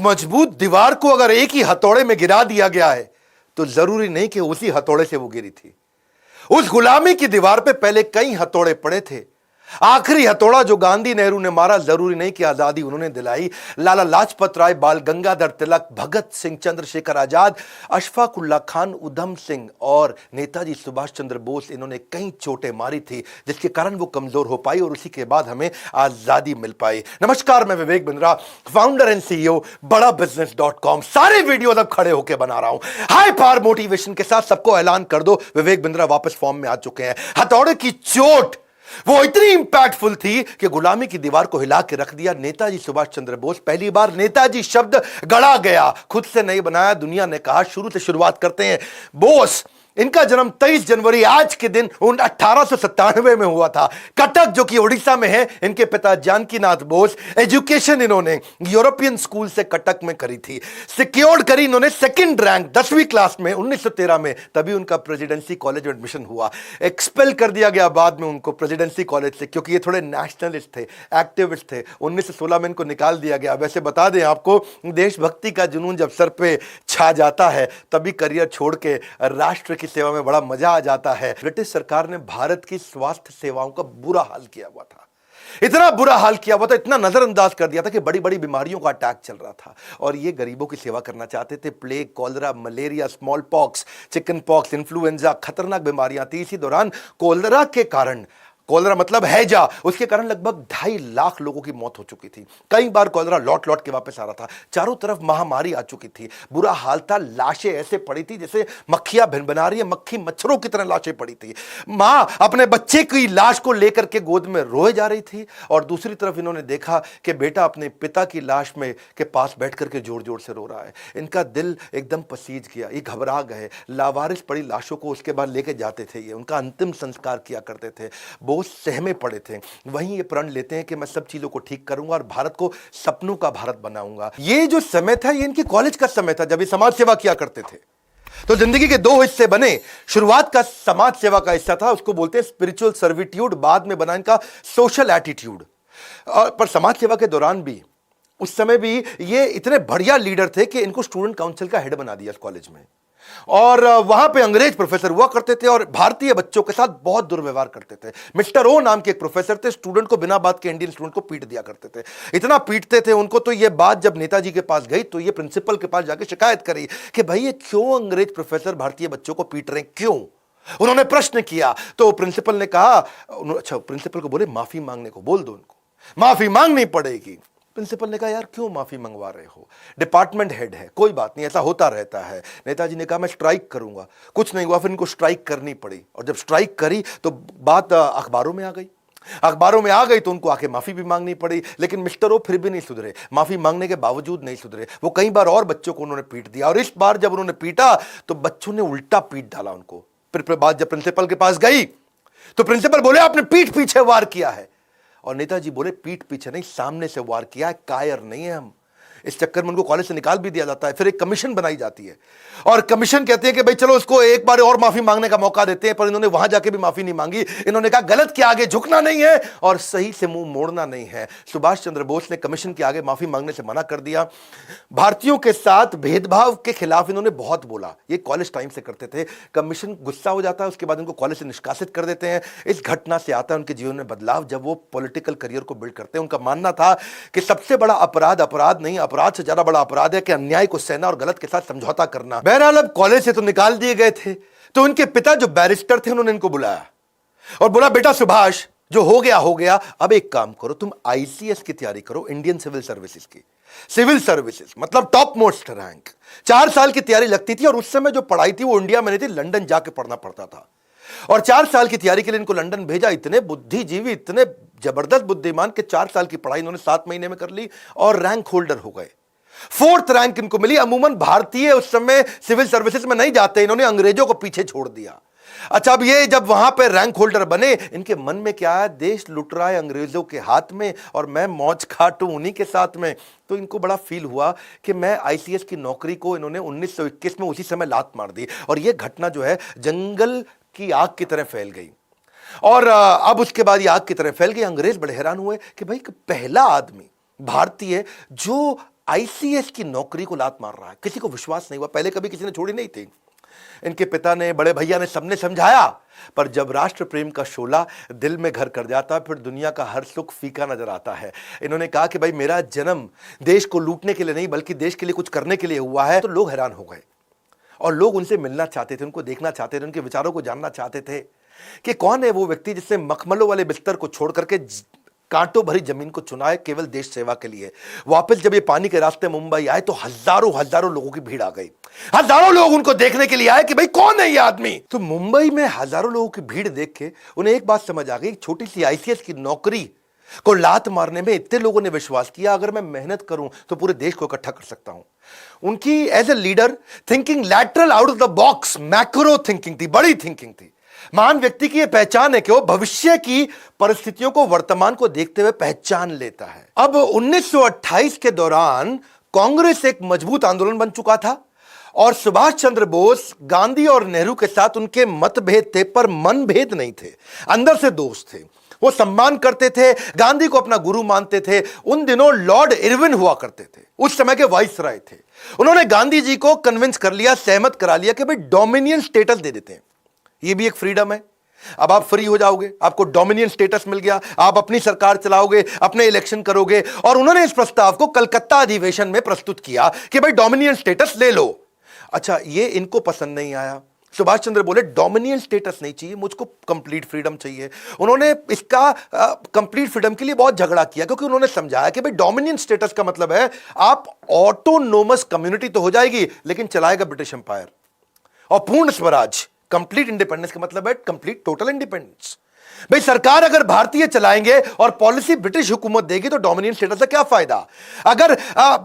मजबूत दीवार को अगर एक ही हथौड़े में गिरा दिया गया है तो जरूरी नहीं कि उसी हथौड़े से वो गिरी थी। उस गुलामी की दीवार पे पहले कई हथौड़े पड़े थे। आखिरी हथौड़ा जो गांधी नेहरू ने मारा, जरूरी नहीं कि आजादी उन्होंने दिलाई। लाला लाजपत राय, बाल गंगाधर तिलक, भगत सिंह, चंद्रशेखर आजाद, अशफाक उल्लाह खान, उधम सिंह और नेताजी सुभाष चंद्र बोस, इन्होंने कई चोटें मारी थी जिसके कारण वो कमजोर हो पाई और उसी के बाद हमें आजादी मिल पाई। नमस्कार, मैं Vivek Bindra, founder and CEO बड़ा बिजनेस.com। सारे वीडियो अब खड़े होकर बना रहा हूं हाई पावर मोटिवेशन के साथ। सबको ऐलान कर दो, विवेक बिंद्रा वापस फॉर्म में आ चुके हैं। हथौड़े की चोट वो इतनी इंपैक्टफुल थी कि गुलामी की दीवार को हिला के रख दिया। नेताजी सुभाष चंद्र बोस, पहली बार नेताजी शब्द गढ़ा गया, खुद से नहीं बनाया। दुनिया ने कहा शुरू से शुरुआत करते हैं। बोस, इनका जन्म 23 जनवरी आज के दिन 1897 में हुआ था। कटक जो कि उड़ीसा में है। इनके पिता जानकीनाथ बोस। एजुकेशन इन्होंने यूरोपियन स्कूल से कटक में करी थी। सिक्योर्ड करी इन्होंने सेकंड रैंक 10वीं क्लास में 1913 में, तभी उनका प्रेसिडेंसी कॉलेज में एडमिशन हुआ। एक्सपेल कर दिया गया बाद में उनको प्रेसिडेंसी कॉलेज से, क्योंकि ये थोड़े नेशनलिस्ट थे, एक्टिविस्ट थे। 1916 में इनको निकाल दिया गया। वैसे बता दें आपको, देशभक्ति का जुनून जब सर पे छा जाता है तभी करियर छोड़ के राष्ट्र की सेवा में बड़ा मजा आ जाता है। ब्रिटिश सरकार ने भारत की स्वास्थ्य सेवाओं का बुरा हाल किया हुआ था। इतना बुरा हाल किया हुआ था, इतना नजरअंदाज कर दिया था कि बड़ी बड़ी बीमारियों का अटैक चल रहा था और ये गरीबों की सेवा करना चाहते थे। Plague, cholera, malaria, small pox, chicken pox, influenza, खतरनाक बीमारियां थी। इसी दौरान कोलरा के कारण, कोलरा मतलब हैजा, उसके कारण लगभग 2.5 लाख लोगों की मौत हो चुकी थी। कई बार कोलरा लौट लौट के वापस आ रहा था। चारों तरफ महामारी आ चुकी थी। बुरा हाल था। लाशें ऐसे पड़ी थी जैसे मक्खियां भिन बना रही है, मक्खी मच्छरों की तरह लाशें पड़ी थी। मां अपने बच्चे की लाश को लेकर के गोद में रोए जा रही थी और दूसरी तरफ इन्होंने देखा कि बेटा अपने पिता की लाश में के पास बैठ करके जोर जोर से रो रहा है। इनका दिल एकदम पसीज गया, ये घबरा गए। लावारिस पड़ी लाशों को उसके बाद लेके जाते थे। ये उनका अंतिम संस्कार किया करते थे। बोस सहमे पड़े थे। वहीं ये प्रण लेते हैं कि मैं सब चीजों को ठीक करूंगा और भारत को सपनों का भारत बनाऊंगा। ये जो समय था, ये इनके कॉलेज का समय था जब ये समाज सेवा किया करते थे। तो जिंदगी के 2 हिस्से बने। शुरुआत का समाज सेवा का हिस्सा था, उसको बोलते हैं स्पिरिचुअल सर्विट्यूड। बाद में बना इनका सोशल एटीट्यूड। पर समाज सेवा के दौरान भी, उस समय भी ये इतने बढ़िया लीडर थे कि इनको स्टूडेंट काउंसिल का हेड बना दिया कॉलेज में। और वहां पे अंग्रेज प्रोफेसर हुआ करते थे और भारतीय बच्चों के साथ बहुत दुर्व्यवहार करते थे। मिस्टर ओ नाम के एक प्रोफेसर थे, स्टूडेंट को बिना बात के, इंडियन स्टूडेंट को पीट दिया करते थे। इतना पीटते थे उनको, तो ये बात जब नेताजी के पास गई तो ये प्रिंसिपल के पास जाके शिकायत करी कि भाई ये क्यों अंग्रेज प्रोफेसर भारतीय बच्चों को पीट रहे हैं, क्यों? उन्होंने प्रश्न किया तो प्रिंसिपल ने कहा, अच्छा, प्रिंसिपल को बोले माफी मांगने को बोल दो, उनको माफी मांगनी पड़ेगी। प्रिंसिपल ने कहा यार क्यों माफी मंगवा रहे हो, डिपार्टमेंट हेड है, कोई बात नहीं, ऐसा होता रहता है। नेताजी ने कहा मैं स्ट्राइक करूंगा। कुछ नहीं हुआ, फिर इनको स्ट्राइक करनी पड़ी और जब स्ट्राइक करी तो बात अखबारों में आ गई। अखबारों में आ गई तो उनको आके माफी भी मांगनी पड़ी। लेकिन मिस्टर ओ फिर भी नहीं सुधरे, माफी मांगने के बावजूद नहीं सुधरे। वो कई बार और बच्चों को उन्होंने पीट दिया और इस बार जब उन्होंने पीटा तो बच्चों ने उल्टा पीट डाला उनको। फिर बात जब प्रिंसिपल के पास गई तो प्रिंसिपल बोले आपने पीठ पीछे वार किया है। और नेताजी बोले पीठ पीछे नहीं, सामने से वार किया है, कायर नहीं है हम। इस चक्कर में उनको कॉलेज से निकाल भी दिया जाता है। फिर एक कमीशन बनाई जाती है और कमीशन कहती है कि भाई चलो उसको एक बार और माफी मांगने का मौका देते हैं। पर इन्होंने वहां जाके भी माफी नहीं मांगी। इन्होंने कहा गलत के आगे झुकना नहीं है और सही से मुंह मोड़ना नहीं है। सुभाष चंद्र बोस ने कमीशन के आगे माफी मांगने से मना कर दिया। भारतीयों के साथ भेदभाव के खिलाफ इन्होंने बहुत बोला। ये कॉलेज टाइम से करते थे। कमीशन गुस्सा हो जाता है, उसके बाद इनको कॉलेज से निष्कासित कर देते हैं। इस घटना से आता है उनके जीवन में बदलाव जब वो पॉलिटिकल करियर को बिल्ड करते हैं। उनका मानना था कि सबसे बड़ा अपराध अपराध नहीं, अपराध से ज्यादा बड़ा अपराध है कि अन्याय को सहना और गलत के साथ समझौता करना। बहरहाल अब कॉलेज से तो निकाल दिए गए थे, तो उनके पिता जो बैरिस्टर थे उन्होंने इनको बुलाया और बोला बेटा सुभाष, जो हो गया, अब एक काम करो, तुम आईसीएस की तैयारी करो, इंडियन सिविल सर्विसेज की। सिविल सर्विसेज मतलब टॉप मोस्ट रैंक। 4 साल की तैयारी लगती थी और उस समय जो पढ़ाई थी वो इंडिया में नहीं थी, लंदन जाके पढ़ना पड़ता था। और 4 साल की तैयारी के लिए इनको लंदन भेजा। इतने बुद्धिजीवी, इतने जबरदस्त बुद्धिमान के 4 साल की पढ़ाई इन्होंने 7 महीने में कर ली और रैंक होल्डर हो गए। 4th रैंक इनको मिली। अमूमन भारतीय उस समय सिविल सर्विसेज में नहीं जाते, इन्होंने अंग्रेजों को पीछे छोड़ दिया। अच्छा, अब ये जब वहां पे रैंक होल्डर बने, इनके मन में क्या है, देश लुट रहा है अंग्रेजों के हाथ में और मैं मौज खाटूं उन्हीं के साथ में। तो इनको बड़ा फील हुआ कि मैं आईसीएस की नौकरी को इन्होंने 1921 में उसी समय लात मार दी और यह घटना जो है जंगल की आग की तरह फैल गई। और अब उसके बाद ये आग की तरह फैल गई। अंग्रेज बड़े हैरान हुए कि भाई पहला आदमी भारतीय जो आईसीएस की नौकरी को लात मार रहा है। किसी को विश्वास नहीं हुआ, पहले कभी किसी ने छोड़ी नहीं थी। इनके पिता ने, बड़े भैया ने, सबने समझाया, पर जब राष्ट्र प्रेम का शोला दिल में घर कर जाता, फिर दुनिया का हर सुख फीका नजर आता है। इन्होंने कहा कि भाई मेरा जन्म देश को लूटने के लिए नहीं बल्कि देश के लिए कुछ करने के लिए हुआ है। तो लोग हैरान हो गए और लोग उनसे मिलना चाहते थे, उनको देखना चाहते थे, उनके विचारों को जानना चाहते थे कि कौन है वो व्यक्ति जिसने मखमलों वाले बिस्तर को छोड़ करके कांटों भरी जमीन को चुना है केवल देश सेवा के लिए। वापस जब ये पानी के रास्ते मुंबई आए तो हजारों हजारों लोगों की भीड़ आ गई। हजारों लोग उनको देखने के लिए आए कि भाई कौन है ये आदमी। तो मुंबई में हजारों लोगों की भीड़ देख के उन्हें एक बात समझ आ गई, छोटी सी आईसीएस की नौकरी को लात मारने में इतने लोगों ने विश्वास किया, अगर मैं मेहनत करूं तो पूरे देश को इकट्ठा कर सकता हूं। उनकी as a leader thinking lateral out of the box, macro thinking थी, बड़ी थिंकिंग थी। महान व्यक्ति की यह पहचान है कि वो भविष्य की परिस्थितियों को, वर्तमान को देखते हुए पहचान लेता है। अब 1928 के दौरान कांग्रेस एक मजबूत आंदोलन बन चुका था और सुभाष चंद्र बोस, गांधी और नेहरू के साथ उनके मतभेद थे पर मनभेद नहीं थे, अंदर से दोस्त थे। वो सम्मान करते थे, गांधी को अपना गुरु मानते थे। उन दिनों लॉर्ड इरविन हुआ करते थे, उस समय के वाइसराय थे। उन्होंने गांधी जी को कन्विंस कर लिया, सहमत करा लिया कि भाई डोमिनियन स्टेटस दे देते हैं, ये भी एक फ्रीडम है। अब आप फ्री हो जाओगे, आपको डोमिनियन स्टेटस मिल गया, आप अपनी सरकार चलाओगे, अपने इलेक्शन करोगे। और उन्होंने इस प्रस्ताव को कलकत्ता अधिवेशन में प्रस्तुत किया कि भाई डोमिनियन स्टेटस ले लो। अच्छा, ये इनको पसंद नहीं आया। सुभाष चंद्र बोले डोमिनियन स्टेटस नहीं चाहिए, मुझको कंप्लीट फ्रीडम चाहिए। उन्होंने इसका कंप्लीट फ्रीडम के लिए बहुत झगड़ा किया, क्योंकि उन्होंने समझाया कि भाई डोमिनियन स्टेटस का मतलब है आप ऑटोनोमस कम्युनिटी तो हो जाएगी लेकिन चलाएगा ब्रिटिश एम्पायर, और पूर्ण स्वराज, कंप्लीट इंडिपेंडेंस का मतलब है कंप्लीट टोटल इंडिपेंडेंस। भाई सरकार अगर भारतीय चलाएंगे और पॉलिसी ब्रिटिश हुकूमत देगी तो डोमिनियन स्टेटस का क्या फायदा। अगर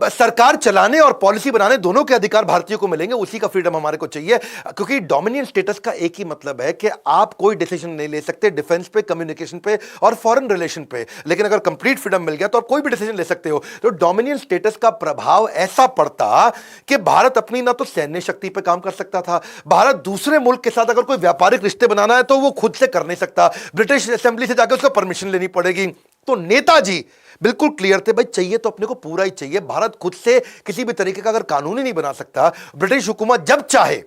सरकार चलाने और पॉलिसी बनाने दोनों के अधिकार भारतीयों को मिलेंगे, उसी का फ्रीडम हमारे को चाहिए। क्योंकि डोमिनियन स्टेटस का एक ही मतलब है कि आप कोई डिसीजन नहीं ले सकते डिफेंस पे, कम्युनिकेशन पे और फॉरेन रिलेशन पे, लेकिन अगर कंप्लीट फ्रीडम मिल गया तो आप कोई भी डिसीजन ले सकते हो। तो डोमिनियन स्टेटस का प्रभाव ऐसा पड़ता कि भारत अपनी ना तो सैन्य शक्ति पर काम कर सकता था, भारत दूसरे मुल्क के साथ अगर कोई व्यापारिक रिश्ते बनाना है तो वो खुद से कर नहीं सकता, ब्रिटिश असेंबली से जाकर उसको परमिशन लेनी पड़ेगी। तो नेताजी बिल्कुल क्लियर थे, भाई चाहिए तो अपने को पूरा ही चाहिए। भारत खुद से किसी भी तरीके का अगर कानून ही नहीं बना सकता, ब्रिटिश हुकूमत जब चाहे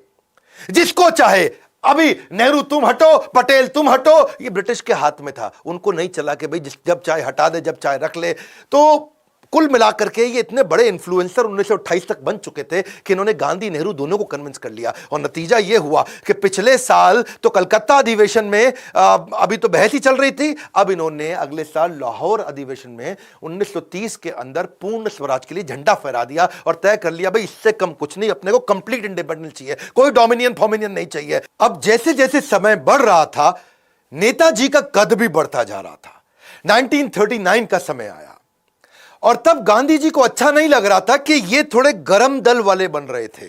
जिसको चाहे, अभी नेहरू तुम हटो, पटेल तुम हटो, ये ब्रिटिश के हाथ में था। उनको नहीं चला कि भाई जब चाहे हटा दे, जब चाहे रख ले। तो कुल मिलाकर के ये इतने बड़े इन्फ्लुएंसर 1928 तक बन चुके थे कि इन्होंने गांधी नेहरू दोनों को कन्विंस कर लिया। और नतीजा ये हुआ कि पिछले साल तो कलकत्ता अधिवेशन में अभी तो बहस ही चल रही थी, अब इन्होंने अगले साल लाहौर अधिवेशन में 1930 के अंदर पूर्ण स्वराज के लिए झंडा फहरा दिया और तय कर लिया भाई इससे कम कुछ नहीं, अपने को कंप्लीट इंडिपेंडेंस चाहिए, कोई डोमिनियन फॉमिनियन नहीं चाहिए। अब जैसे जैसे समय बढ़ रहा था, नेताजी का कद भी बढ़ता जा रहा था। 1939 का समय आया और तब गांधी जी को अच्छा नहीं लग रहा था कि ये थोड़े गरम दल वाले बन रहे थे,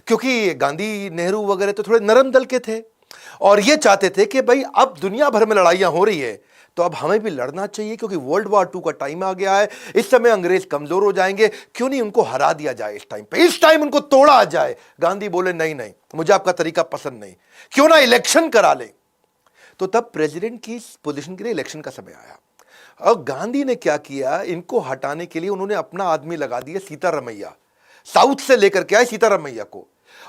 क्योंकि गांधी नेहरू वगैरह तो थोड़े नरम दल के थे और ये चाहते थे कि भाई अब दुनिया भर में लड़ाइयां हो रही है तो अब हमें भी लड़ना चाहिए, क्योंकि वर्ल्ड वॉर 2 का टाइम आ गया है। इस समय अंग्रेज कमजोर हो जाएंगे, क्यों नहीं उनको हरा दिया जाए इस टाइम पे, इस टाइम उनको तोड़ा जाए। गांधी बोले नहीं नहीं, मुझे आपका तरीका पसंद नहीं, क्यों ना इलेक्शन करा ले। तो तब प्रेसिडेंट की पोजीशन के लिए इलेक्शन का समय आया और गांधी ने क्या किया, इनको हटाने के लिए उन्होंने अपना आदमी लगा दिया, सीतारमैया। साउथ से लेकर के आए सीतारमैया को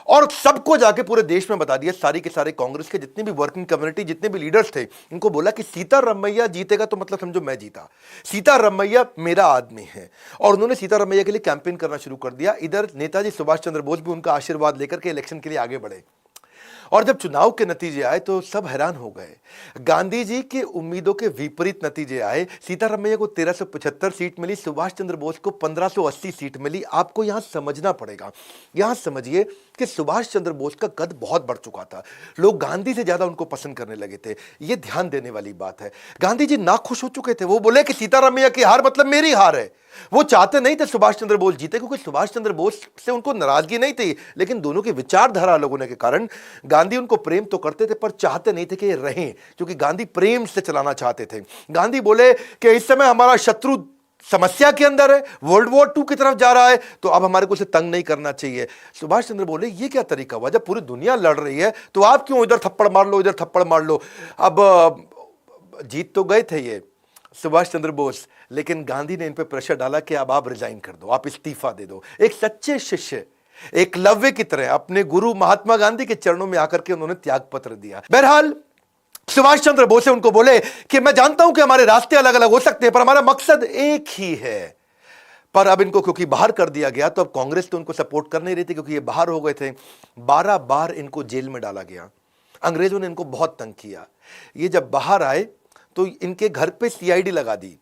और सबको जाके पूरे देश में बता दिया, सारी के सारे कांग्रेस के जितने भी वर्किंग कम्युनिटी, जितने भी लीडर्स थे, इनको बोला कि सीतारमैया जीतेगा तो मतलब समझो मैं जीता, सीतारमैया मेरा आदमी है। और उन्होंने सीतारमैया के लिए कैंपेन करना शुरू कर दिया। इधर नेताजी सुभाष चंद्र बोस भी उनका आशीर्वाद लेकर के इलेक्शन के लिए आगे बढ़े और जब चुनाव के नतीजे आए तो सब हैरान हो गए। गांधी जी की उम्मीदों के विपरीत नतीजे आए। सीतारमैया को 1375 सीट मिली, सुभाष चंद्र बोस को 1580 सीट मिली। आपको यहां समझना पड़ेगा, यहां समझिए कि सुभाष चंद्र बोस का कद बहुत बढ़ चुका था, लोग गांधी से ज्यादा उनको पसंद करने लगे थे। यह ध्यान देने वाली बात है। गांधी जी नाखुश हो चुके थे, वो बोले कि सीतारमैया की हार मतलब मेरी हार है। वो चाहते नहीं थे सुभाष चंद्र बोस जीते, क्योंकि सुभाष चंद्र बोस से उनको नाराजगी नहीं थी, लेकिन दोनों की विचारधारा अलग होने के कारण गांधी उनको प्रेम तो करते थे पर चाहते नहीं थे कि ये रहें, क्योंकि गांधी प्रेम से चलाना चाहते थे। गांधी बोले कि इस समय हमारा शत्रु समस्या के अंदर है, वर्ल्ड वॉर 2 की तरफ जा रहा है, तो अब हमारे को उसे तंग नहीं करना चाहिए। सुभाष चंद्र बोले ये क्या तरीका हुआ, जब पूरी दुनिया लड़ रही है तो आप क्यों इधर थप्पड़ मार लो, इधर थप्पड़ मार लो। अब जीत तो गए थे ये, सुभाष चंद्र बोस, लेकिन गांधी ने इन पे प्रेशर डाला कि अब आप रिजाइन कर दो, आप इस्तीफा दे दो। एक सच्चे शिष्य एकलव्य की तरह अपने गुरु महात्मा गांधी के चरणों में आकर के उन्होंने त्याग पत्र दिया। बहरहाल सुभाष चंद्र बोस उनको बोले कि मैं जानता हूं कि हमारे रास्ते अलग अलग हो सकते हैं, पर हमारा मकसद एक ही है। पर अब इनको क्योंकि बाहर कर दिया गया, तो अब कांग्रेस तो उनको सपोर्ट कर नहीं रही थी, क्योंकि ये बाहर हो गए थे। 12 बार इनको जेल में डाला गया। अंग्रेजों ने इनको बहुत तंग किया। ये जब बाहर आए तो इनके घर पे सीआईडी लगा दी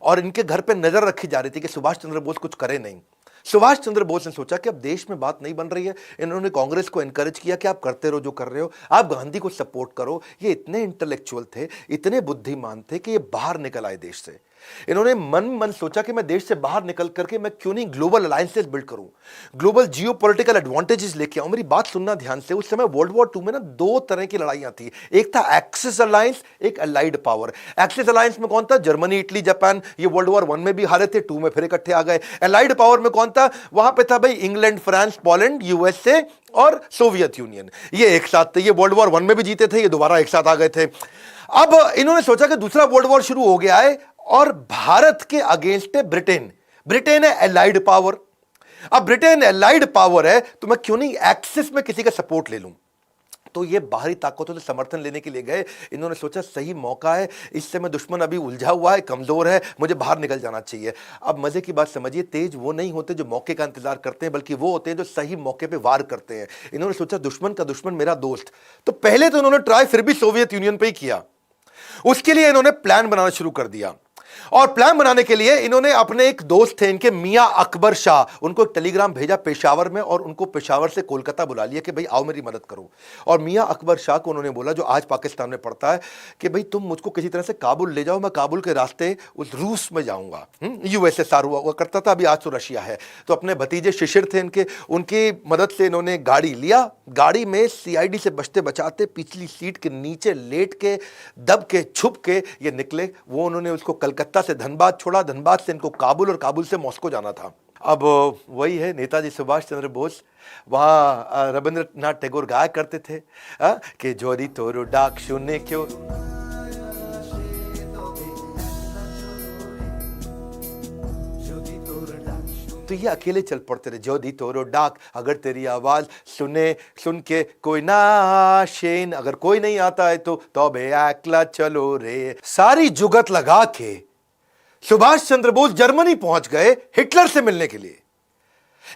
और इनके घर पे नजर रखी जा रही थी कि सुभाष चंद्र बोस कुछ करे नहीं। सुभाष चंद्र बोस ने सोचा कि अब देश में बात नहीं बन रही है। इन्होंने कांग्रेस को एनकरेज किया कि आप करते रहो जो कर रहे हो, आप गांधी को सपोर्ट करो। ये इतने इंटेलेक्चुअल थे, इतने बुद्धिमान थे कि ये बाहर निकल आए देश से। इन्होंने मन सोचा कि मैं देश से बाहर निकल करके मैं क्यों नहीं ग्लोबल अलायंसेस बिल्ड करूं, ग्लोबल जियोपॉलिटिकल एडवांटेजेस लेके आऊं। मेरी बात सुनना ध्यान से। उस समय वर्ल्ड वॉर 2 में ना 2 तरह की लड़ाइयां थी। एक था एक्सिस अलायंस, एक अलाइड पावर। एक्सिस अलायंस में कौन था? Germany, Italy, Japan. ये वर्ल्ड वॉर 1 में भी हारे थे, 2 में फिर इकट्ठे आ गए। अलाइड पावर में कौन था? वहां पे था भाई इंग्लैंड, फ्रांस, पोलैंड, यूएसए और सोवियत यूनियन। ये एक साथ थे। ये वर्ल्ड वॉर 1 में भी जीते थे, ये दोबारा एक साथ आ गए थे। अब इन्होंने सोचा कि दूसरा वर्ल्ड वॉर शुरू हो गया है और भारत के अगेंस्ट है ब्रिटेन। ब्रिटेन है एलाइड पावर। अब ब्रिटेन एलाइड पावर है तो मैं क्यों नहीं एक्सिस में किसी का सपोर्ट ले लूं। तो ये बाहरी ताकतों से समर्थन लेने के लिए गए। इन्होंने सोचा सही मौका है, इससे मैं दुश्मन अभी उलझा हुआ है, कमजोर है, मुझे बाहर निकल जाना चाहिए। अब मजे की बात समझिए, तेज वो नहीं होते जो मौके का इंतजार करते हैं, बल्कि वो होते हैं जो सही मौके पे वार करते हैं। इन्होंने सोचा दुश्मन का दुश्मन मेरा दोस्त। तो पहले तो इन्होंने ट्राई फिर भी सोवियत यूनियन पे ही किया। उसके लिए इन्होंने प्लान बनाना शुरू कर दिया। और प्लान बनाने के लिए इन्होंने अपने एक दोस्त थे इनके, मियां अकबर शाह, उनको एक टेलीग्राम भेजा पेशावर में और उनको पेशावर से कोलकाता बुला लिया कि भाई आओ मेरी मदद करो। और मियां अकबर शाह को उन्होंने बोला, जो आज पाकिस्तान में पड़ता है, कि भाई तुम मुझको किसी तरह से काबुल ले जाओ, मैं काबुल के रास्ते उस रूस में जाऊंगा। यूएसएसआर हुआ करता था, अभी आज तो रशिया है। तो अपने भतीजे शिशिर थे इनके, उनकी मदद से इन्होंने गाड़ी लिया। गाड़ी में सीआईडी से बचते बचाते पिछली सीट के नीचे लेट के, दब के, छुप के ये निकले। वो उन्होंने उसको कलकत्ता से धनबाद छोड़ा, धनबाद से इनको काबुल और काबुल से मॉस्को जाना था। अब वही है नेताजी सुभाष चंद्र बोस। वहां रविंद्रनाथ टैगोर गाया करते थे कि जोरी तोरो डाक सुने क्यों। तो ये अकेले चल पड़ते थे। जो दी तोरो डाक, अगर तेरी आवाज सुन के कोई ना शेन, अगर कोई नहीं आता है तो तबे अकेला चलो रे। सारी जुगत लगा के सुभाष चंद्र बोस जर्मनी पहुंच गए हिटलर से मिलने के लिए।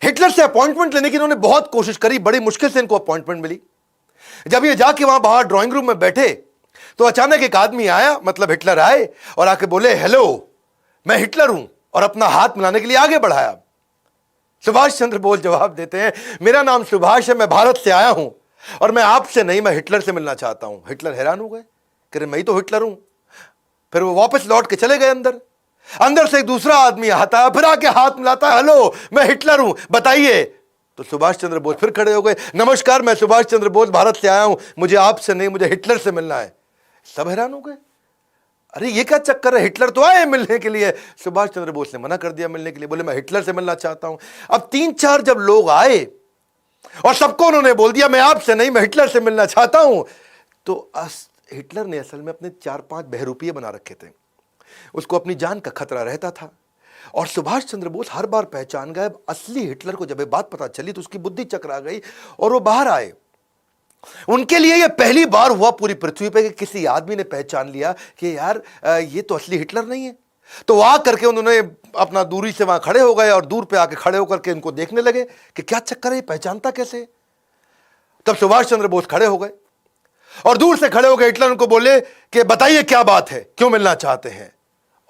हिटलर से अपॉइंटमेंट लेने की इन्होंने बहुत कोशिश करी, बड़ी मुश्किल से इनको अपॉइंटमेंट मिली। जब ये जाके वहां बाहर ड्राइंग रूम में बैठे तो अचानक एक आदमी आया, मतलब हिटलर आए और आके बोले, हेलो मैं हिटलर हूं, और अपना हाथ मिलाने के लिए आगे बढ़ाया। सुभाष चंद्र बोस जवाब देते हैं, मेरा नाम सुभाष है, मैं भारत से आया हूं और मैं आपसे नहीं, मैं हिटलर से मिलना चाहता हूं। हिटलर हैरान हो गए, कह रहे मैं ही तो हिटलर हूं। फिर वो वापस लौट के चले गए अंदर। अंदर से एक दूसरा आदमी आता है, फिर आके हाथ मिलाता है, हेलो मैं हिटलर हूं, बताइए। तो सुभाष चंद्र बोस फिर खड़े हो गए, नमस्कार मैं सुभाष चंद्र बोस भारत से आया हूं, मुझे आपसे नहीं, मुझे हिटलर से मिलना है। सब हैरान हो गए, अरे ये क्या चक्कर है, हिटलर तो आए मिलने के लिए। सुभाष चंद्र बोस ने मना कर दिया मिलने के लिए, बोले मैं हिटलर से मिलना चाहता हूं। अब 3-4 जब लोग आए और सबको उन्होंने बोल दिया मैं आपसे नहीं, मैं हिटलर से मिलना चाहता हूं, तो हिटलर ने असल में अपने 4-5 बहरूपिये बना रखे थे। उसको अपनी जान का खतरा रहता था और सुभाष चंद्र बोस हर बार पहचान गए। असली हिटलर को जब ये बात पता चली तो उसकी बुद्धि चकरा गई और वो बाहर आए। उनके लिए यह पहली बार हुआ पूरी पृथ्वी पे कि किसी आदमी ने पहचान लिया कि यार ये तो असली हिटलर नहीं है। तो वहां करके उन्होंने अपना दूरी से वहां खड़े हो गए और दूर पे आके खड़े होकर के इनको देखने लगे कि क्या चक्कर है, ये पहचानता कैसे। तब सुभाष चंद्र बोस खड़े हो गए और दूर से खड़े हो गए हिटलर उनको बोले कि बताइए क्या बात है, क्यों मिलना चाहते हैं।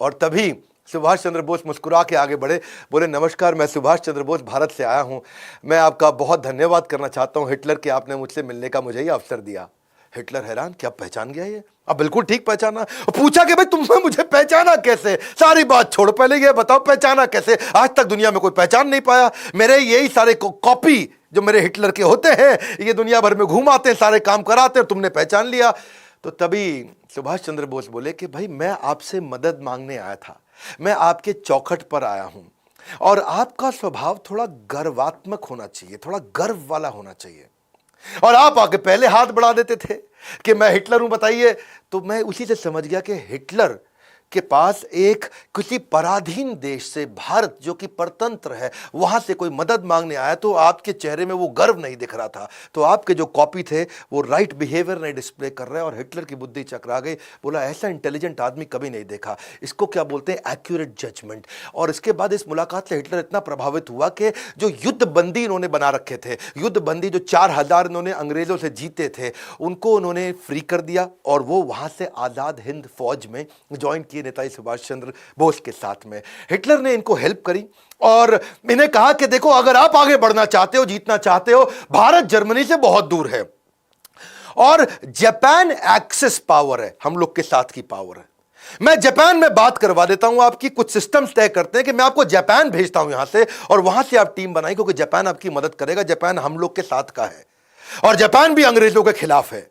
और तभी सुभाष चंद्र बोस मुस्कुरा के आगे बढ़े, बोले नमस्कार मैं सुभाष चंद्र बोस भारत से आया हूं, मैं आपका बहुत धन्यवाद करना चाहता हूं हिटलर कि आपने मुझसे मिलने का मुझे ही अवसर दिया। हिटलर हैरान, क्या पहचान गया ये? अब बिल्कुल ठीक पहचाना। पूछा कि भाई तुमने मुझे पहचाना कैसे? सारी बात छोड़, पहले ये बताओ पहचाना कैसे? आज तक दुनिया में कोई पहचान नहीं पाया। मेरे यही सारे कॉपी जो मेरे हिटलर के होते हैं, ये दुनिया भर में घूमाते हैं, सारे काम कराते हैं, तुमने पहचान लिया। तो तभी सुभाष चंद्र बोस बोले कि भाई मैं आपसे मदद मांगने आया था, मैं आपके चौखट पर आया हूं और आपका स्वभाव थोड़ा गर्वात्मक होना चाहिए, थोड़ा गर्व वाला होना चाहिए। और आप आके पहले हाथ बढ़ा देते थे कि मैं हिटलर हूं, बताइए। तो मैं उसी से समझ गया कि हिटलर के पास एक किसी पराधीन देश से, भारत जो कि परतंत्र है, वहां से कोई मदद मांगने आया तो आपके चेहरे में वो गर्व नहीं दिख रहा था। तो आपके जो कॉपी थे वो राइट बिहेवियर नहीं डिस्प्ले कर रहे, और हिटलर की बुद्धि चकरा गई। बोला ऐसा इंटेलिजेंट आदमी कभी नहीं देखा। इसको क्या बोलते हैं, एक्यूरेट जजमेंट। और इसके बाद इस मुलाकात से हिटलर इतना प्रभावित हुआ कि जो युद्ध बंदी इन्होंने बना रखे थे, युद्ध बंदी जो 4000 इन्होंने अंग्रेजों से जीते थे, उनको उन्होंने फ्री कर दिया और वो वहां से आजाद हिंद फौज में ज्वाइन किए नेताजी सुभाष चंद्र बोस के साथ में। हिटलर ने इनको हेल्प करी और इन्हें कहा कि देखो, अगर आप आगे बढ़ना चाहते हो, जीतना चाहते हो, भारत जर्मनी से बहुत दूर है और जापान एक्सेस पावर है, हम लोग के साथ की पावर है। मैं जापान में बात करवा देता हूं आपकी, कुछ सिस्टम्स तय करते हैं कि मैं आपको जापान भेजता हूं यहां से, और वहां से आप टीम बनाई, क्योंकि जापान आपकी मदद करेगा। जापान हम लोग के साथ का है और जापान भी अंग्रेजों के खिलाफ है।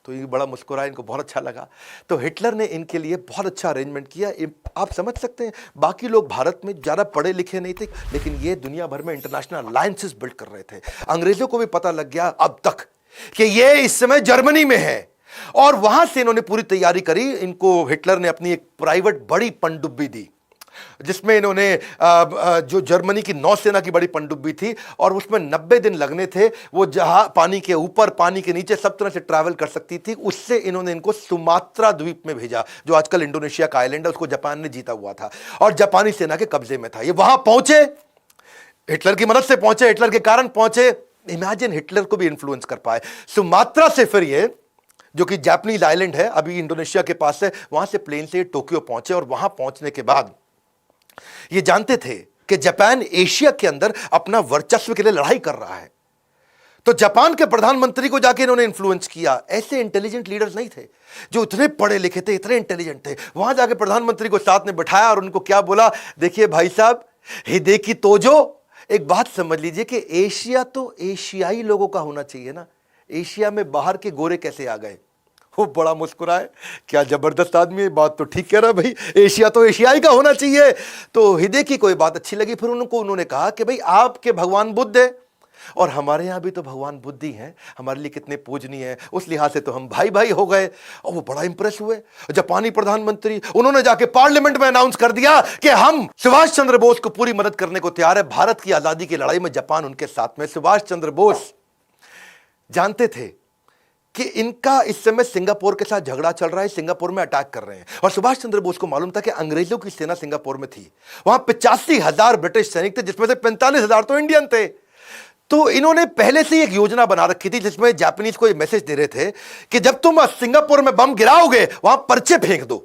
तो ये बड़ा मुस्कुराया, इनको बहुत अच्छा लगा। तो हिटलर ने इनके लिए बहुत अच्छा अरेंजमेंट किया। आप समझ सकते हैं, बाकी लोग भारत में ज़्यादा पढ़े लिखे नहीं थे, लेकिन ये दुनिया भर में इंटरनेशनल अलायंसेस बिल्ड कर रहे थे। अंग्रेजों को भी पता लग गया अब तक कि ये इस समय जर्मनी में है, और वहां से इन्होंने पूरी तैयारी करी। इनको हिटलर ने अपनी एक प्राइवेट बड़ी पनडुब्बी दी, जिसमें इन्होंने जो जर्मनी की नौसेना की बड़ी पनडुब्बी थी, और उसमें 90 दिन लगने थे। वो जहां पानी के ऊपर, पानी के नीचे सब तरह से ट्रैवल कर सकती थी। उससे इन्होंने इनको सुमात्रा द्वीप में भेजा, जो आजकल इंडोनेशिया का आइलैंड है, उसको जापान ने जीता हुआ था और जापानी सेना के कब्जे में था। ये वहां पहुंचे, हिटलर की मदद से पहुंचे, हिटलर के कारण पहुंचे। इमेजिन, हिटलर को भी इन्फ्लुएंस कर पाए। सुमात्रा से फिर ये, जो कि जापानीज आइलैंड है, अभी इंडोनेशिया के पास है, वहां से प्लेन से टोक्यो पहुंचे। और वहां पहुंचने के बाद ये जानते थे कि जापान एशिया के अंदर अपना वर्चस्व के लिए लड़ाई कर रहा है। तो जापान के प्रधानमंत्री को जाके इन्होंने इन्फ्लुएंस किया। ऐसे इंटेलिजेंट लीडर्स नहीं थे जो इतने पढ़े लिखे थे, इतने इंटेलिजेंट थे। वहां जाके प्रधानमंत्री को साथ में बिठाया और उनको क्या बोला, देखिए भाई साहब, हिदेकी तोजो, एक बात समझ लीजिए कि एशिया तो एशियाई लोगों का होना चाहिए ना, एशिया में बाहर के गोरे कैसे आ गए। वो बड़ा मुस्कुराए, क्या जबरदस्त आदमी है, बात तो ठीक कह रहा है भाई, एशिया तो एशियाई का होना चाहिए। तो हिदेकी को ये बात अच्छी लगी। फिर उन्होंने कहा कि भाई आपके भगवान बुद्ध है और हमारे यहाँ भी तो भगवान बुद्ध ही हैं, हमारे लिए कितने पूजनीय है, उस लिहाज से तो हम भाई भाई हो गए। और वो बड़ा इंप्रेस हुए जापानी प्रधानमंत्री। उन्होंने जाके पार्लियामेंट में अनाउंस कर दिया कि हम सुभाष चंद्र बोस को पूरी मदद करने को तैयार है। भारत की आजादी की लड़ाई में जापान उनके साथ में। सुभाष चंद्र बोस जानते थे कि इनका इस समय सिंगापुर के साथ झगड़ा चल रहा है, सिंगापुर में अटैक कर रहे हैं, और सुभाष चंद्र बोस को मालूम था कि अंग्रेजों की सेना सिंगापुर में थी। वहां 85,000 ब्रिटिश सैनिक थे, जिसमें से 45,000 तो इंडियन थे। तो इन्होंने पहले से एक योजना बना रखी थी, जिसमें जापानीज को ये मैसेज दे रहे थे कि जब तुम सिंगापुर में बम गिराओगे, वहां पर्चे फेंक दो,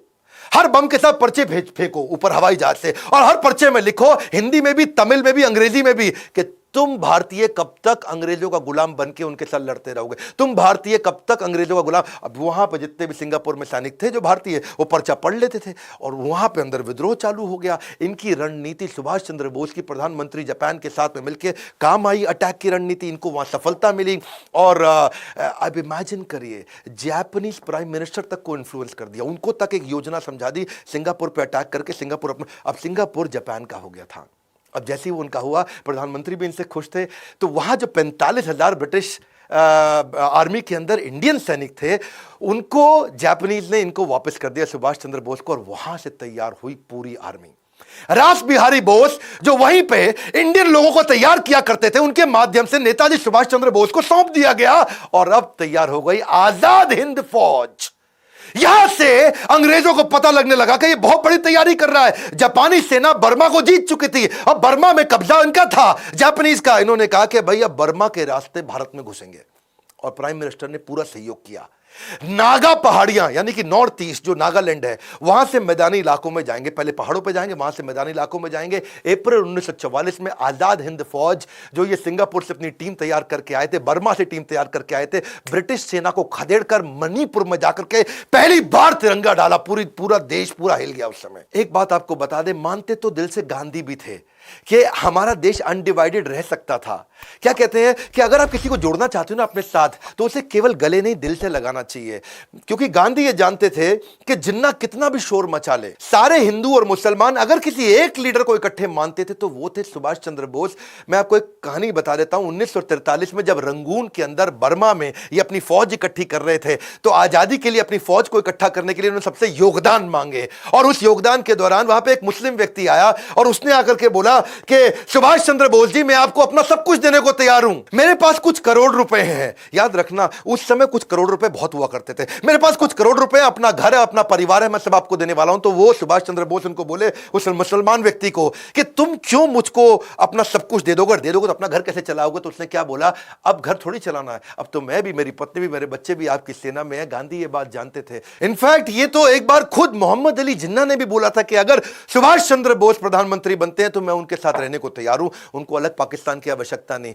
हर बम के साथ पर्चे फेंको ऊपर हवाई जहाज से, और हर पर्चे में लिखो, हिंदी में भी, तमिल में भी, अंग्रेजी में भी, कि तुम भारतीय कब तक अंग्रेजों का गुलाम बन के उनके साथ लड़ते रहोगे, तुम भारतीय कब तक अंग्रेजों का गुलाम। अब वहां पर जितने भी सिंगापुर में सैनिक थे जो भारतीय, वो पर्चा पढ़ लेते थे, और वहां पे अंदर विद्रोह चालू हो गया। इनकी रणनीति सुभाष चंद्र बोस की प्रधानमंत्री जापान के साथ में मिलकर काम आई। अटैक की रणनीति, इनको वहां सफलता मिली। और अब इमेजिन करिए, जापानीज प्राइम मिनिस्टर तक को इन्फ्लुएंस कर दिया, उनको तक एक योजना समझा दी सिंगापुर पर अटैक करके। सिंगापुर अब सिंगापुर जापान का हो गया था। अब जैसे ही वो उनका हुआ, प्रधानमंत्री भी इनसे खुश थे। तो वहां जो 45,000 ब्रिटिश आर्मी के अंदर इंडियन सैनिक थे, उनको जापानीज ने इनको वापस कर दिया, सुभाष चंद्र बोस को, और वहां से तैयार हुई पूरी आर्मी। रास बिहारी बोस जो वहीं पे इंडियन लोगों को तैयार किया करते थे, उनके माध्यम से नेताजी सुभाष चंद्र बोस को सौंप दिया गया, और अब तैयार हो गई आजाद हिंद फौज। यहां से अंग्रेजों को पता लगने लगा कि ये बहुत बड़ी तैयारी कर रहा है। जापानी सेना बर्मा को जीत चुकी थी, अब बर्मा में कब्जा इनका था, जापानीज का। इन्होंने कहा कि भाई अब बर्मा के रास्ते भारत में घुसेंगे, और प्राइम मिनिस्टर ने पूरा सहयोग किया। नागा पहाड़ियां, यानी कि नॉर्थ ईस्ट जो नागालैंड है, वहां से मैदानी इलाकों में जाएंगे, पहले पहाड़ों पे जाएंगे, वहां से मैदानी इलाकों में जाएंगे। अप्रैल 1944 में आजाद हिंद फौज, जो ये सिंगापुर से अपनी टीम तैयार करके आए थे, बर्मा से टीम तैयार करके आए थे, ब्रिटिश सेना को खदेड़कर मणिपुर में जाकर के पहली बार तिरंगा डाला। पूरा देश पूरा हिल गया उस समय। एक बात आपको बता दें, मानते तो दिल से गांधी भी थे, कि हमारा देश अनडिवाइडेड रह सकता था। क्या कहते हैं कि अगर आप किसी को जोड़ना चाहते हो ना अपने साथ, तो उसे केवल गले नहीं दिल से लगाना चाहिए। क्योंकि गांधी ये जानते थे कि जिन्ना कितना भी शोर मचा ले, सारे हिंदू और मुसलमान अगर किसी एक लीडर को इकट्ठे मानते थे तो वो थे सुभाष चंद्र बोस। मैं आपको एक कहानी बता देता हूं। 1943 में जब रंगून के अंदर बर्मा में ये अपनी फौज इकट्ठी कर रहे थे, तो आजादी के लिए अपनी फौज को इकट्ठा करने के लिए उन्होंने सबसे योगदान मांगे। और उस योगदान के दौरान वहां पे एक मुस्लिम व्यक्ति आया और उसने आकर के बोला कि सुभाष चंद्र बोस जी, मैं आपको अपना सब कुछ देने को तैयार हूं, मेरे पास कुछ करोड़ रुपए हैं। याद रखना, उस समय कुछ करोड़ रुपए बहुत हुआ करते थे। मेरे पास कुछ करोड़ रुपए, अपना घर है, अपना परिवार है, मैं सब आपको देने वाला हूं। तो वो सुभाष चंद्र बोस उनको बोले, उस मुसलमान व्यक्ति को, कि तुम क्यों मुझको अपना सब कुछ दे दोगे तो अपना घर कैसे चलाओगे? तो उसने क्या बोला, अब घर थोड़ी चलाना है, अब तो मैं भी, मेरी पत्नी भी, मेरे बच्चे भी आपकी सेना में है। गांधी ये बात जानते थे। इनफैक्ट ये तो एक बार खुद मोहम्मद अली जिन्ना ने भी बोला था कि अगर सुभाष चंद्र बोस प्रधानमंत्री बनते हैं तो मैं उनके साथ रहने को तैयार हूं, उनको अलग पाकिस्तान की आवश्यकता नहीं।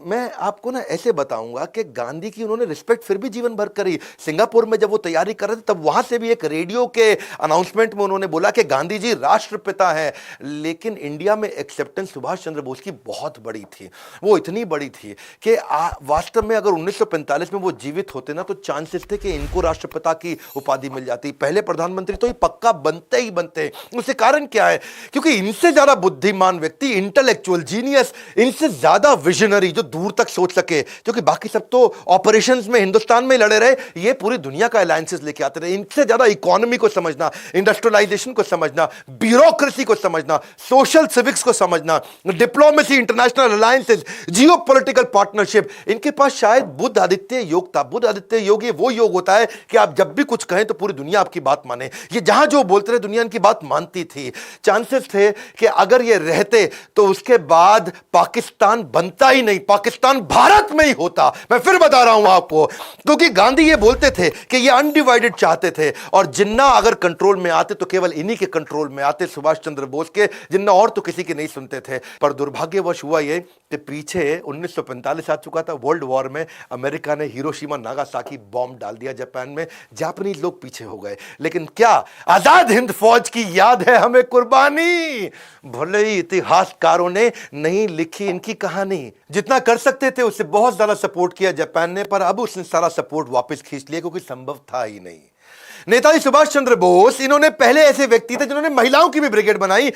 मैं आपको ना ऐसे बताऊंगा कि गांधी की उन्होंने रिस्पेक्ट फिर भी जीवन भर करी। सिंगापुर में जब वो तैयारी कर रहे थे, तब वहां से भी एक रेडियो के अनाउंसमेंट में उन्होंने बोला कि गांधी जी राष्ट्रपिता हैं। लेकिन इंडिया में एक्सेप्टेंस सुभाष चंद्र बोस की बहुत बड़ी थी। वो इतनी बड़ी थी कि वास्तव में अगर 1945 में वो जीवित होते ना, तो चांसेस थे कि इनको राष्ट्रपिता की उपाधि मिल जाती। पहले प्रधानमंत्री तो ये पक्का बनते ही बनते। उसके कारण क्या है? क्योंकि इनसे ज्यादा बुद्धिमान व्यक्ति, इंटेलेक्चुअल जीनियस, इनसे ज्यादा विजनरी, जो दूर तक सोच सके, क्योंकि बाकी सब तो ऑपरेशंस में हिंदुस्तान में लड़े रहे, ये पूरी दुनिया का अलायंसेस लेके आते रहे। इनसे ज्यादा इकोनॉमी को समझना, इंडस्ट्रियलाइजेशन को समझना, ब्यूरोक्रेसी को समझना, सोशल सिविक्स को समझना, डिप्लोमेसी, इंटरनेशनल अलायंसेस, जियो पॉलिटिकल पार्टनरशिप, इनके पास शायद बुद्ध आदित्य योग था। बुद्ध आदित्य योग ये वो योग होता है कि आप जब भी कुछ कहें तो पूरी दुनिया आपकी बात माने। ये जहां जो बोलते रहे, दुनिया इनकी बात मानती थी। चांसेस थे कि अगर ये रहते तो उसके बाद पाकिस्तान बनता ही नहीं, पाकिस्तान भारत में ही होता। मैं फिर बता रहा हूं आपको, क्योंकि गांधी ये बोलते थे कि ये अनडिवाइडेड चाहते थे, और जिन्ना अगर कंट्रोल में आते तो केवल इन्हीं के कंट्रोल में आते, सुभाष चंद्र बोस के। जिन्ना और तो किसी की नहीं सुनते थे। पर दुर्भाग्यवश हुआ ये कि पीछे 1945 आ चुका था। वर्ल्ड वॉर में अमेरिका ने हिरोशिमा नागासाकी बॉम्ब डाल दिया जापान में। जापानीज लोग पीछे हो गए। लेकिन क्या आजाद हिंद फौज की याद है हमें कुर्बानी? भले ही इतिहासकारों ने नहीं लिखी इनकी कहानी, जितना कर सकते थे उससे बहुत ज्यादा सपोर्ट किया जापान ने, पर अब उसने सारा सपोर्ट वापस खींच लिया, क्योंकि संभव था ही नहीं। नेताजी सुभाष चंद्र बोस, इन्होंने पहले ऐसे व्यक्ति थे जिन्होंने महिलाओं की भी ब्रिगेड बनाई।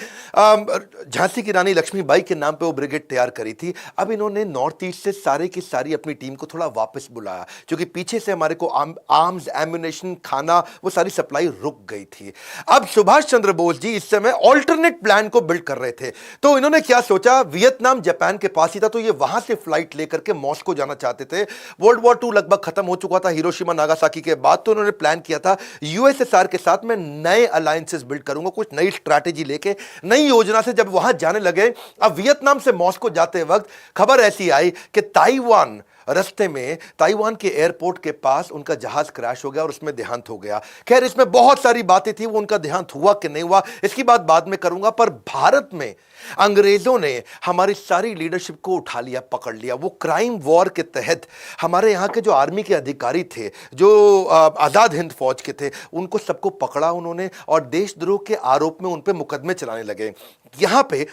झांसी की रानी लक्ष्मीबाई के नाम पे वो ब्रिगेड तैयार करी थी। अब इन्होंने नॉर्थ ईस्ट से सारे की सारी अपनी टीम को थोड़ा वापस बुलाया, क्योंकि पीछे से हमारे को आर्म्स, एम्युनिशन, खाना, वो सारी सप्लाई रुक गई थी। अब सुभाष चंद्र बोस जी इस समय ऑल्टरनेट प्लान को बिल्ड कर रहे थे। तो इन्होंने क्या सोचा, वियतनाम जापान के पास ही था, तो ये वहां से फ्लाइट लेकर के मॉस्को जाना चाहते थे। वर्ल्ड वॉर 2 लगभग खत्म हो चुका था हिरोशिमा नागासाकी के बाद। तो उन्होंने प्लान किया था यूएसएसआर के साथ मैं नए अलायंसेस बिल्ड करूंगा, कुछ नई स्ट्रैटेजी लेके, नई योजना से। जब वहां जाने लगे, अब वियतनाम से मॉस्को जाते वक्त खबर ऐसी आई कि ताइवान, रास्ते में ताइवान के एयरपोर्ट के पास उनका जहाज क्रैश हो गया और उसमें देहांत हो गया। खैर, इसमें बहुत सारी बातें थी, वो उनका देहांत हुआ कि नहीं हुआ इसकी बात बाद में करूंगा। पर भारत में अंग्रेजों ने हमारी सारी लीडरशिप को उठा लिया, पकड़ लिया। वो क्राइम वॉर के तहत हमारे यहाँ के जो आर्मी के अधिकारी थे, जो आजाद हिंद फौज के थे, उनको सबको पकड़ा उन्होंने, और देशद्रोह के आरोप में उन पे मुकदमे चलाने लगे। यहाँ पे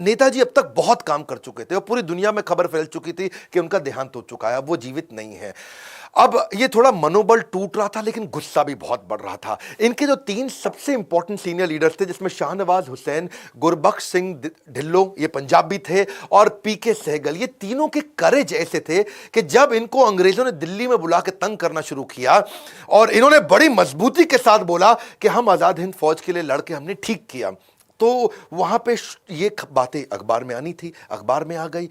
नेताजी अब तक बहुत काम कर चुके थे और पूरी दुनिया में खबर फैल चुकी थी कि उनका देहांत हो चुका है, अब वो जीवित नहीं है। अब ये थोड़ा मनोबल टूट रहा था, लेकिन गुस्सा भी बहुत बढ़ रहा था। इनके जो 3 सबसे इंपॉर्टेंट सीनियर लीडर्स थे, जिसमें शाहनवाज हुसैन, गुरबख्श सिंह ढिल्लों, ये पंजाबी थे, और पीके सहगल, ये तीनों के करेज ऐसे थे कि जब इनको अंग्रेजों ने दिल्ली में बुला के तंग करना शुरू किया, और इन्होंने बड़ी मजबूती के साथ बोला कि हम आजाद हिंद फौज के लिए लड़के हमने ठीक किया, तो वहां पे ये बातें अखबार में आनी थी, अखबार में आ गई।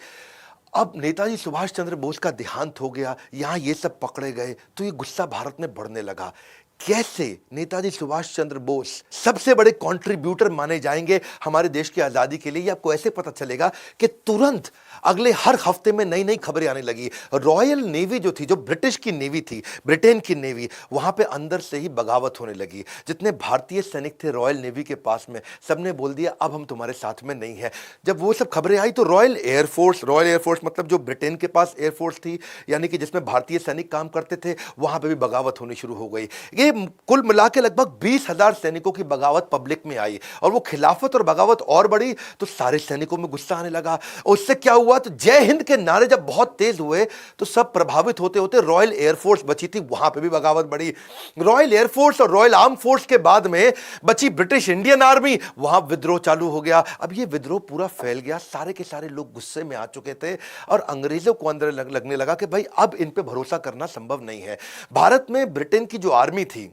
अब नेताजी सुभाष चंद्र बोस का देहांत हो गया, यहां ये सब पकड़े गए, तो ये गुस्सा भारत में बढ़ने लगा। कैसे नेताजी सुभाष चंद्र बोस सबसे बड़े कंट्रीब्यूटर माने जाएंगे हमारे देश की आजादी के लिए, ये आपको ऐसे पता चलेगा कि तुरंत अगले हर हफ्ते में नई नई खबरें आने लगी। रॉयल नेवी जो थी, जो ब्रिटिश की नेवी थी, ब्रिटेन की नेवी, वहां पे अंदर से ही बगावत होने लगी। जितने भारतीय सैनिक थे रॉयल नेवी के पास में, सबने बोल दिया अब हम तुम्हारे साथ में नहीं है। जब वो सब खबरें आई तो रॉयल एयरफोर्स मतलब जो ब्रिटेन के पास एयरफोर्स थी, यानी कि जिसमें भारतीय सैनिक काम करते थे, वहां पर भी बगावत होनी शुरू हो गई। ये ये कुल मिला के लगभग 20,000 सैनिकों की बगावत पब्लिक में आई और वो खिलाफत और बगावत और बढ़ी तो सारे सैनिकों में गुस्सा आने लगा। उससे क्या हुआ, तो जय हिंद के नारे जब बहुत तेज हुए तो सब प्रभावित होते होते रॉयल एयरफोर्स बची थी, वहां पे भी बगावत बढ़ी। रॉयल एयरफोर्स और रॉयल आर्म फोर्स के बाद में बची ब्रिटिश इंडियन आर्मी, वहां विद्रोह चालू हो गया। अब ये विद्रोह पूरा फैल गया, सारे के सारे लोग गुस्से में आ चुके थे और अंग्रेजों को अंदर लगने लगा कि भाई अब इन पे भरोसा करना संभव नहीं है। भारत में ब्रिटेन की जो आर्मी थी,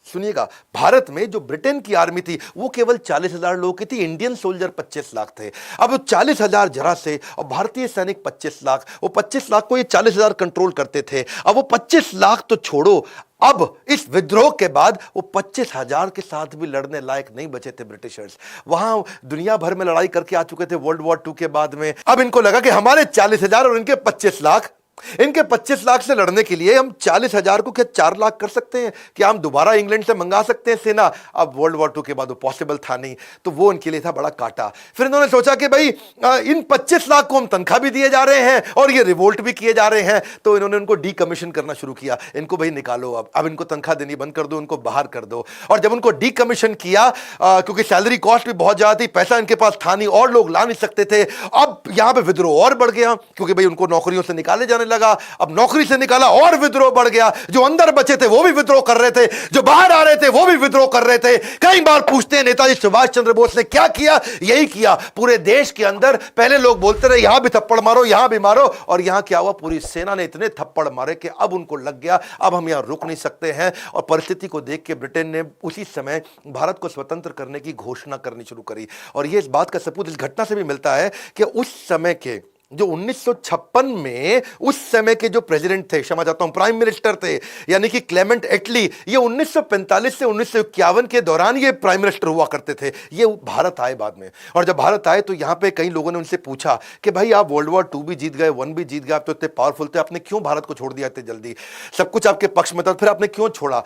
सुनिएगा, भारत में जो ब्रिटेन की आर्मी थी वो केवल 40,000 लोगों की थी, इंडियन सोल्जर 25 लाख थे। अब वो 40,000 जरा से और भारतीय सैनिक 25 लाख, वो 25 लाख को ये 40,000 कंट्रोल करते थे। अब वो 25 लाख तो छोड़ो, अब इस विद्रोह के बाद वो 25,000 के साथ भी लड़ने लायक नहीं बचे थे ब्रिटिशर्स। वहां दुनिया भर में लड़ाई करके आ चुके थे वर्ल्ड वॉर 2 के बाद में। अब इनको लगा कि हमारे 40,000 और इनके 25 लाख, इनके 25 लाख से लड़ने के लिए हम 40,000 को क्या 4 लाख कर सकते हैं, क्या हम दोबारा इंग्लैंड से मंगा सकते हैं सेना। अब वर्ल्ड वॉर 2 के बाद वो पॉसिबल था नहीं, तो वो उनके लिए था बड़ा काटा। फिर इन्होंने सोचा कि भाई इन 25 लाख को हम तनख्वाह भी दिए जा रहे हैं और ये रिवोल्ट भी किए जा रहे हैं, तो इन्होंने उनको डीकमीशन करना शुरू किया। इनको भाई निकालो, अब इनको तनख्वाह देनी बंद कर दो, इनको बाहर कर दो। और जब उनको डीकमीशन किया, क्योंकि सैलरी कॉस्ट भी बहुत ज्यादा थी, पैसा इनके पास था नहीं और लोग ला नहीं सकते थे, अब यहां पे विद्रोह और बढ़ गया क्योंकि भाई उनको नौकरियों से निकाले जाने लगा। अब नौकरी से निकाला और विद्रोह बढ़ गया, जो अंदर बचे थे वो भी विद्रोह कर रहे थे, जो बाहर आ रहे थे वो भी विद्रोह कर रहे थे। कई बार पूछते हैं नेताजी सुभाष चंद्र बोस ने क्या किया, यही किया। पूरे देश के अंदर पहले लोग बोलते रहे यहां भी थप्पड़ मारो, यहां भी मारो, और यहां क्या हुआ, पूरी सेना ने इतने थप्पड़ मारे कि अब उनको लग गया अब हम यहां रुक नहीं सकते हैं। और परिस्थिति को देख के ब्रिटेन ने उसी समय भारत को स्वतंत्र करने की घोषणा करनी शुरू करी। और यह इस बात का सबूत इस घटना से भी मिलता है कि उस समय के जो 1956 में उस समय के जो प्रेसिडेंट थे, क्षमा चाहता हूं, प्राइम मिनिस्टर थे, यानी कि क्लेमेंट एटली, ये 1945 से 1951 के दौरान ये प्राइम मिनिस्टर हुआ करते थे। ये भारत आए बाद में, और जब भारत आए तो यहां पे कई लोगों ने उनसे पूछा कि भाई आप वर्ल्ड वॉर 2 भी जीत गए, 1 भी जीत गए, आप तो इतने पावरफुल थे, आपने क्यों भारत को छोड़ दिया इतने जल्दी, सब कुछ आपके पक्ष में था, फिर आपने क्यों छोड़ा।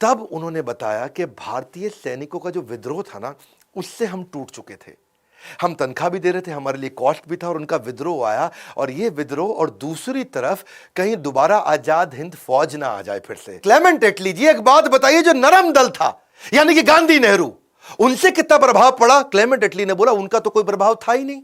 तब उन्होंने बताया कि भारतीय सैनिकों का जो विद्रोह था ना, उससे हम टूट चुके थे, हम तनख्वाह भी दे रहे थे, हमारे लिए कॉस्ट भी था, और उनका विद्रोह आया, और ये विद्रोह, और दूसरी तरफ कहीं दोबारा आजाद हिंद फौज ना आ जाए फिर से। क्लेमेंट एटली जी, एक बात बताइए, जो नरम दल था यानी कि गांधी नेहरू, उनसे कितना प्रभाव पड़ा। क्लेमेंट एटली ने बोला उनका तो कोई प्रभाव था ही नहीं।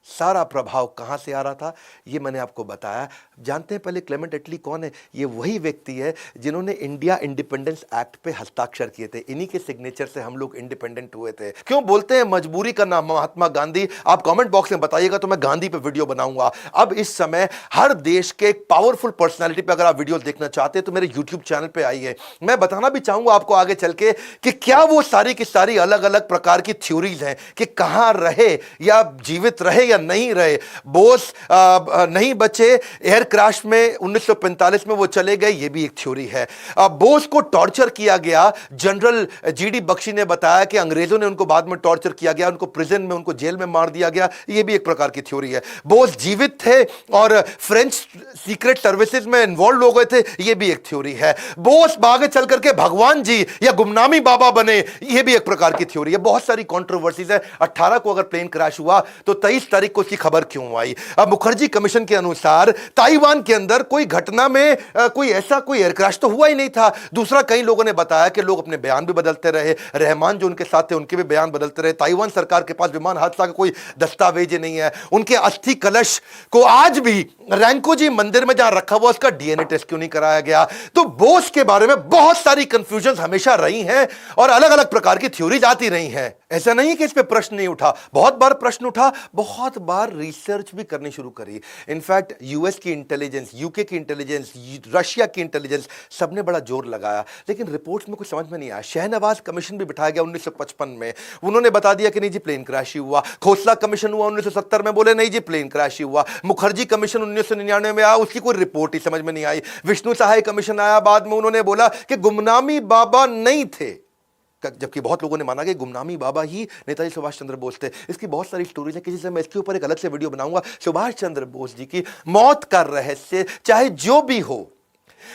सारा प्रभाव कहां से आ रहा था ये मैंने आपको बताया। जानते हैं पहले क्लेमेंट एटली कौन है? ये वही व्यक्ति है जिन्होंने इंडिया इंडिपेंडेंस एक्ट पे हस्ताक्षर किए थे। इन्हीं के सिग्नेचर से हम लोग इंडिपेंडेंट हुए थे। क्यों बोलते हैं मजबूरी का नाम महात्मा गांधी? आप कमेंट बॉक्स में बताइएगा तो मैं गांधी पे वीडियो बनाऊंगा। अब इस समय हर देश के एक पावरफुल पर्सनैलिटी पे अगर आप वीडियो देखना चाहते हैं तो मेरे यूट्यूब चैनल पे आइए। मैं बताना भी चाहूंगा आपको आगे चल के कि क्या वो सारी की सारी अलग अलग प्रकार की थ्योरीज हैं कि कहां रहे या जीवित रहे नहीं रहे। बोस नहीं बचे, एयर क्रैश में 1945 में वो चले गए, ये भी एक थ्योरी है। बोस को टॉर्चर किया गया, जनरल जीडी बख्शी ने बताया कि अंग्रेजों ने उनको बाद में टॉर्चर किया गया, उनको प्रिजन में, उनको जेल में मार दिया गया, ये भी एक प्रकार की थ्योरी है। बोस जीवित थे और फ्रेंच सीक्रेट सर्विसेज में इन्वॉल्व हो गए थे, ये भी एक थ्योरी है। बोस आगे चल करके भगवान जी या गुमनामी बाबा बने, ये भी एक प्रकार की थ्योरी है। बहुत सारी कंट्रोवर्सीज है। 18 को अगर प्लेन क्रैश हुआ तो 23 तारीख को इसकी खबर क्यों आई? अब मुखर्जी कमीशन के अनुसार ताइवान के अंदर कोई घटना में कोई ऐसा कोई एयर क्रैश तो हुआ ही नहीं था। दूसरा, कई लोगों ने बताया कि लोग अपने बयान भी बदलते रहे, रहमान जो उनके साथ थे उनके भी बयान बदलते रहे। ताइवान सरकार के पास विमान हादसा का कोई दस्तावेज नहीं है। उनके अस्थि कलश को आज भी रैंकोजी मंदिर में जहां रखा हुआ उसका डीएनए टेस्ट क्यों नहीं कराया गया? तो बोस के बारे में बहुत सारी कंफ्यूजन हमेशा रही हैं और अलग अलग प्रकार की थ्योरीज आती रही हैं। ऐसा नहीं कि इस पे प्रश्न नहीं उठा, बहुत बार प्रश्न उठा, बहुत बार रिसर्च भी करनी शुरू करी। इनफैक्ट यूएस की इंटेलिजेंस, यूके की इंटेलिजेंस, रशिया की इंटेलिजेंस, सबने बड़ा जोर लगाया, लेकिन रिपोर्ट्स में कुछ समझ में नहीं आया। शहनवाज कमीशन भी बिठाया गया 1955 में, उन्होंने बता दिया कि नहीं जी प्लेन क्रैश ही हुआ। खोसला कमीशन हुआ 1970 में, बोले नहीं जी प्लेन क्रैश ही हुआ। मुखर्जी कमीशन 1999 में आया, उसकी कोई रिपोर्ट ही समझ में नहीं आई। विष्णु सहाय कमीशन आया बाद में, उन्होंने बोला कि गुमनामी बाबा नहीं थे, जबकि बहुत लोगों ने माना कि गुमनामी बाबा ही नेताजी सुभाष चंद्र बोस थे। इसकी बहुत सारी स्टोरीज हैं, किसी से मैं इसके ऊपर एक अलग से वीडियो बनाऊंगा। सुभाष चंद्र बोस जी की मौत का रहस्य चाहे जो भी हो,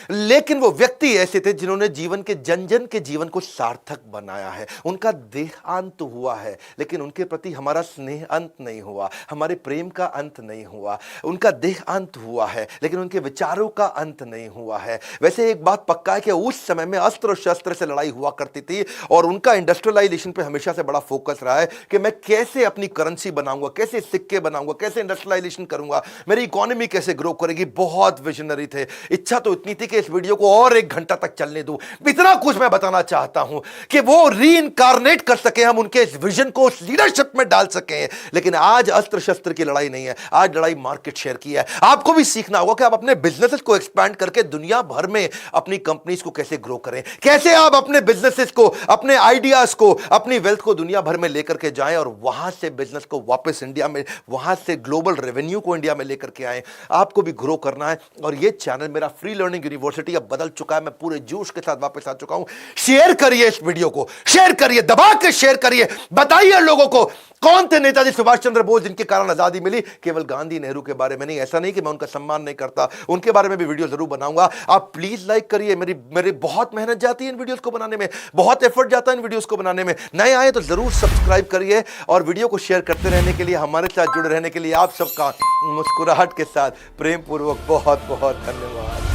लेकिन वो व्यक्ति ऐसे थे जिन्होंने जीवन के जन जन के जीवन को सार्थक बनाया है। उनका देहांत हुआ है, लेकिन उनके प्रति हमारा स्नेह अंत नहीं हुआ, हमारे प्रेम का अंत नहीं हुआ। उनका देहांत हुआ है, लेकिन उनके विचारों का अंत नहीं हुआ है। वैसे एक बात पक्का है कि उस समय में अस्त्र और शस्त्र से लड़ाई हुआ करती थी, और उनका इंडस्ट्रियलाइजेशन पे हमेशा से बड़ा फोकस रहा है कि मैं कैसे अपनी करेंसी बनाऊंगा, कैसे सिक्के बनाऊंगा, कैसे इंडस्ट्रियलाइजेशन करूंगा, मेरी इकोनॉमी कैसे ग्रो करेगी। बहुत विजनरी थे। इच्छा तो इतनी थी कि इस वीडियो को और 1 घंटा तक चलने दूं। इतना कुछ मैं बताना चाहता हूं कि वो रीइंकारनेट कर सके, हम उनके इस विजन को उस लीडरशिप में डाल सके। लेकिन आज अस्त्र शस्त्र की लड़ाई नहीं है, आज लड़ाई मार्केट शेयर की है। आपको भी सीखना होगा कि आप अपने बिजनेसेस को एक्सपैंड करके दुनिया भर में अपनी कंपनीज को कैसे ग्रो करें, कैसे आप अपने बिजनेसेस को, अपने आइडियाज को, अपनी वेल्थ को दुनिया भर में लेकर के जाएं और वहां से बिजनेस को वापस इंडिया में, वहां से ग्लोबल रेवेन्यू को इंडिया में लेकर के आए। आपको भी ग्रो करना है। और ये चैनल मेरा फ्री लर्निंग यूनिवर्सिटी अब बदल चुका है। मैं पूरे जोश के साथ वापस आ चुका हूं। शेयर करिए इस वीडियो को, शेयर करिए, दबा के शेयर करिए। बताइए लोगों को कौन थे नेताजी सुभाष चंद्र बोस जिनके कारण आजादी मिली। केवल गांधी नेहरू के बारे में नहीं, ऐसा नहीं कि मैं उनका सम्मान नहीं करता, उनके बारे में भी वीडियो जरूर बनाऊंगा। आप प्लीज लाइक करिए। मेरी बहुत मेहनत जाती है इन वीडियोस को बनाने में, बहुत एफर्ट जाता है इन वीडियोस को बनाने में। नए आए तो जरूर सब्सक्राइब करिए और वीडियो को शेयर करते रहने के लिए, हमारे साथ जुड़े रहने के लिए आप सबका मुस्कुराहट के साथ प्रेम पूर्वक बहुत बहुत धन्यवाद।